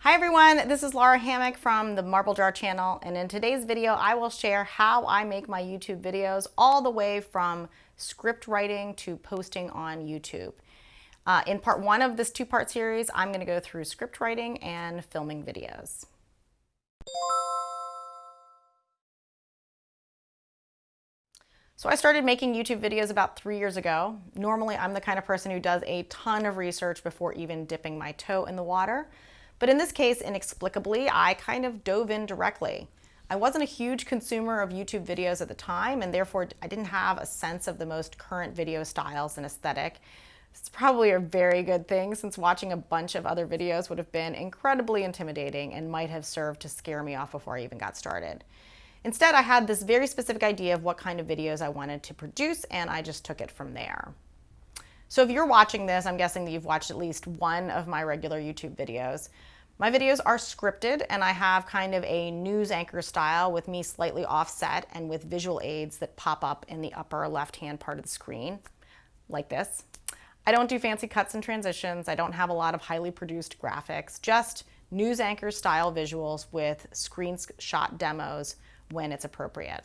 Hi everyone, this is Lara Hammock from the Marble Jar channel, and in today's video I will share how I make my YouTube videos all the way from script writing to posting on YouTube. In part one of this two-part series, I'm going to go through script writing and filming videos. So I started making YouTube videos about 3 years ago. Normally I'm the kind of person who does a ton of research before even dipping my toe in the water. But in this case, inexplicably, I kind of dove in directly. I wasn't a huge consumer of YouTube videos at the time, and therefore I didn't have a sense of the most current video styles and aesthetic. It's probably a very good thing, since watching a bunch of other videos would have been incredibly intimidating and might have served to scare me off before I even got started. Instead, I had this very specific idea of what kind of videos I wanted to produce, and I just took it from there. So if you're watching this, I'm guessing that you've watched at least one of my regular YouTube videos. My videos are scripted, and I have kind of a news anchor style with me slightly offset and with visual aids that pop up in the upper left-hand part of the screen, like this. I don't do fancy cuts and transitions. I don't have a lot of highly produced graphics, just news anchor style visuals with screenshot demos when it's appropriate.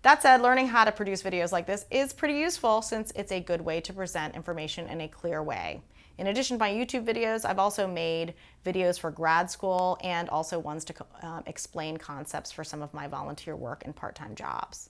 That said, learning how to produce videos like this is pretty useful, since it's a good way to present information in a clear way. In addition to my YouTube videos, I've also made videos for grad school and also ones to explain concepts for some of my volunteer work and part-time jobs.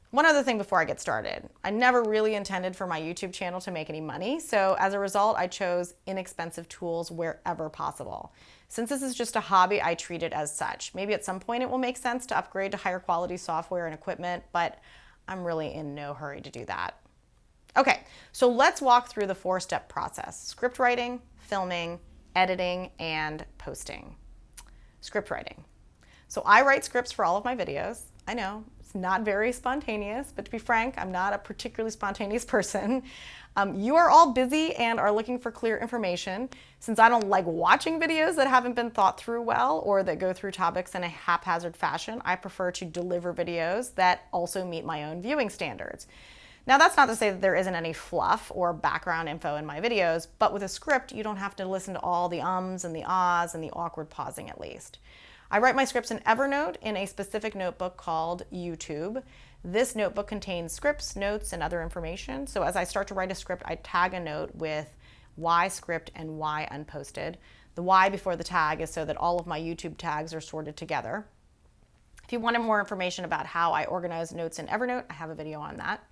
One other thing before I get started. I never really intended for my YouTube channel to make any money, so as a result, I chose inexpensive tools wherever possible. Since this is just a hobby, I treat it as such. Maybe at some point it will make sense to upgrade to higher quality software and equipment, but I'm really in no hurry to do that. Okay, so let's walk through the four-step process: script writing, filming, editing, and posting. Script writing. So I write scripts for all of my videos. I know, it's not very spontaneous, but to be frank, I'm not a particularly spontaneous person. You are all busy and are looking for clear information. Since I don't like watching videos that haven't been thought through well or that go through topics in a haphazard fashion, I prefer to deliver videos that also meet my own viewing standards. Now, that's not to say that there isn't any fluff or background info in my videos, but with a script, you don't have to listen to all the ums and the ahs and the awkward pausing, at least. I write my scripts in Evernote in a specific notebook called YouTube. This notebook contains scripts, notes, and other information. So as I start to write a script, I tag a note with why script and why unposted. The why before the tag is so that all of my YouTube tags are sorted together. If you wanted more information about how I organize notes in Evernote, I have a video on that.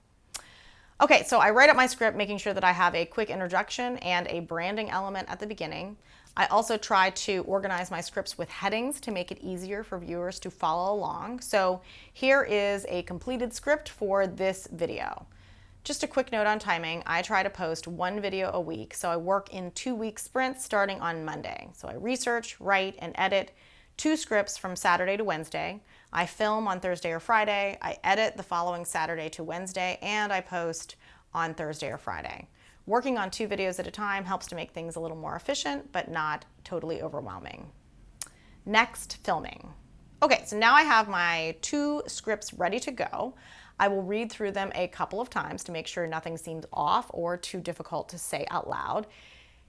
Okay, so I write up my script, making sure that I have a quick introduction and a branding element at the beginning. I also try to organize my scripts with headings to make it easier for viewers to follow along. So here is a completed script for this video. Just a quick note on timing: I try to post one video a week, so I work in 2-week sprints starting on Monday. So I research, write, and edit 2 scripts from Saturday to Wednesday. I film on Thursday or Friday, I edit the following Saturday to Wednesday, and I post on Thursday or Friday. Working on 2 videos at a time helps to make things a little more efficient, but not totally overwhelming. Next, filming. Okay, so now I have my 2 scripts ready to go. I will read through them a couple of times to make sure nothing seems off or too difficult to say out loud.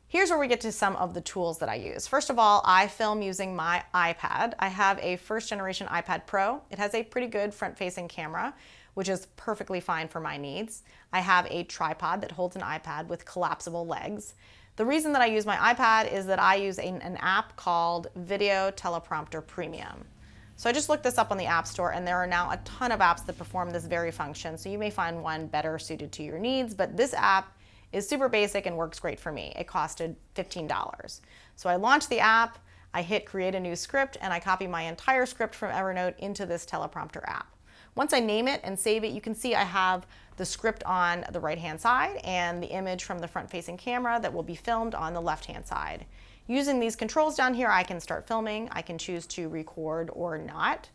Here's where we get to some of the tools that I use. First of all, I film using my iPad. I have a first generation iPad Pro. It has a pretty good front-facing camera, which is perfectly fine for my needs. I have a tripod that holds an iPad with collapsible legs. The reason that I use my iPad is that I use an app called Video Teleprompter Premium. So I just looked this up on the App Store, and there are now a ton of apps that perform this very function, so you may find one better suited to your needs, but this app is super basic and works great for me. It costed $15. So I launched the app, I hit create a new script, and I copy my entire script from Evernote into this teleprompter app. Once I name it and save it, you can see I have the script on the right-hand side and the image from the front-facing camera that will be filmed on the left-hand side. Using these controls down here, I can start filming. I can choose to record or not.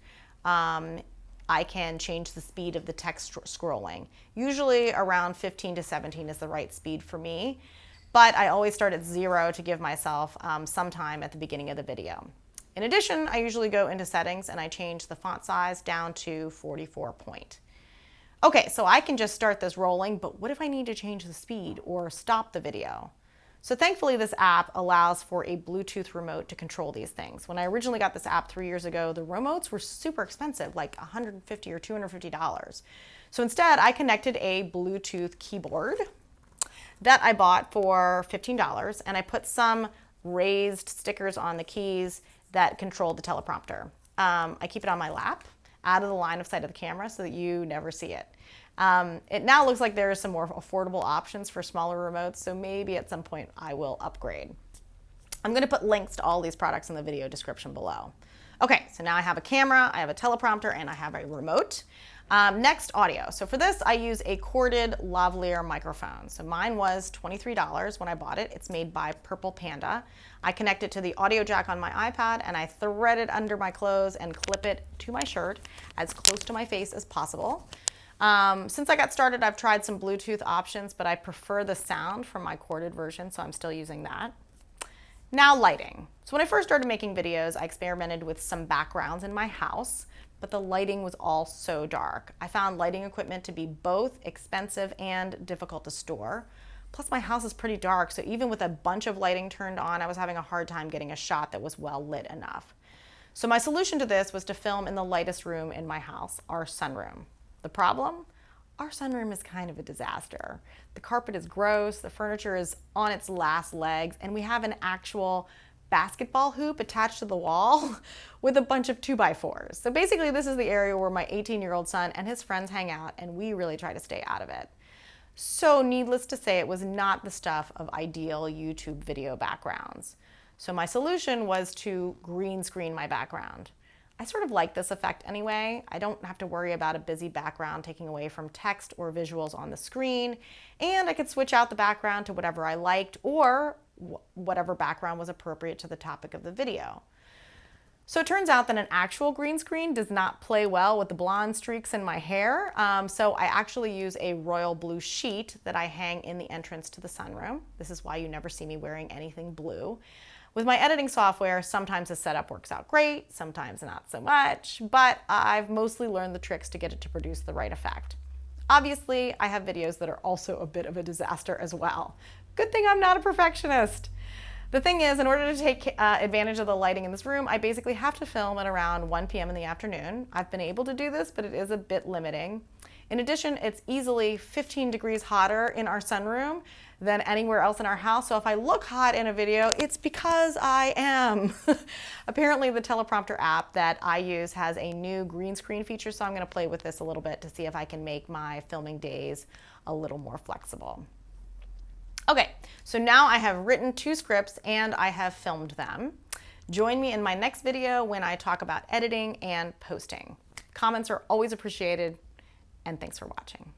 I can change the speed of the text scrolling. Usually around 15 to 17 is the right speed for me, but I always start at 0 to give myself some time at the beginning of the video. In addition, I usually go into settings and I change the font size down to 44 point. Okay, so I can just start this rolling, but what if I need to change the speed or stop the video? So thankfully this app allows for a Bluetooth remote to control these things. When I originally got this app 3 years ago, the remotes were super expensive, like $150 or $250. So instead I connected a Bluetooth keyboard that I bought for $15, and I put some raised stickers on the keys that control the teleprompter. I keep it on my lap, out of the line of sight of the camera so that you never see it. It now looks like there are some more affordable options for smaller remotes, so maybe at some point I will upgrade. I'm going to put links to all these products in the video description below. Okay, so now I have a camera, I have a teleprompter, and I have a remote. Next, audio. So for this, I use a corded lavalier microphone. So mine was $23 when I bought it. It's made by Purple Panda. I connect it to the audio jack on my iPad, and I thread it under my clothes and clip it to my shirt as close to my face as possible. Since I got started, I've tried some Bluetooth options, but I prefer the sound from my corded version, so I'm still using that. Now, lighting. So when I first started making videos, I experimented with some backgrounds in my house, but the lighting was all so dark. I found lighting equipment to be both expensive and difficult to store. Plus my house is pretty dark, so even with a bunch of lighting turned on, I was having a hard time getting a shot that was well lit enough. So my solution to this was to film in the lightest room in my house, our sunroom. The problem? Our sunroom is kind of a disaster. The carpet is gross, the furniture is on its last legs, and we have an actual basketball hoop attached to the wall with a bunch of 2x4s. So basically this is the area where my 18-year-old son and his friends hang out, and we really try to stay out of it. So needless to say, it was not the stuff of ideal YouTube video backgrounds. So my solution was to green screen my background. I sort of like this effect anyway. I don't have to worry about a busy background taking away from text or visuals on the screen, and I could switch out the background to whatever I liked or whatever background was appropriate to the topic of the video. So it turns out that an actual green screen does not play well with the blonde streaks in my hair, so I actually use a royal blue sheet that I hang in the entrance to the sunroom. This is why you never see me wearing anything blue. With my editing software, sometimes the setup works out great, sometimes not so much, but I've mostly learned the tricks to get it to produce the right effect. Obviously, I have videos that are also a bit of a disaster as well. Good thing I'm not a perfectionist. The thing is, in order to take advantage of the lighting in this room, I basically have to film at around 1 p.m. in the afternoon. I've been able to do this, but it is a bit limiting. In addition, it's easily 15 degrees hotter in our sunroom than anywhere else in our house. So if I look hot in a video, it's because I am. Apparently the teleprompter app that I use has a new green screen feature, so I'm going to play with this a little bit to see if I can make my filming days a little more flexible. Okay, so now I have written 2 scripts and I have filmed them. Join me in my next video when I talk about editing and posting. Comments are always appreciated, and thanks for watching.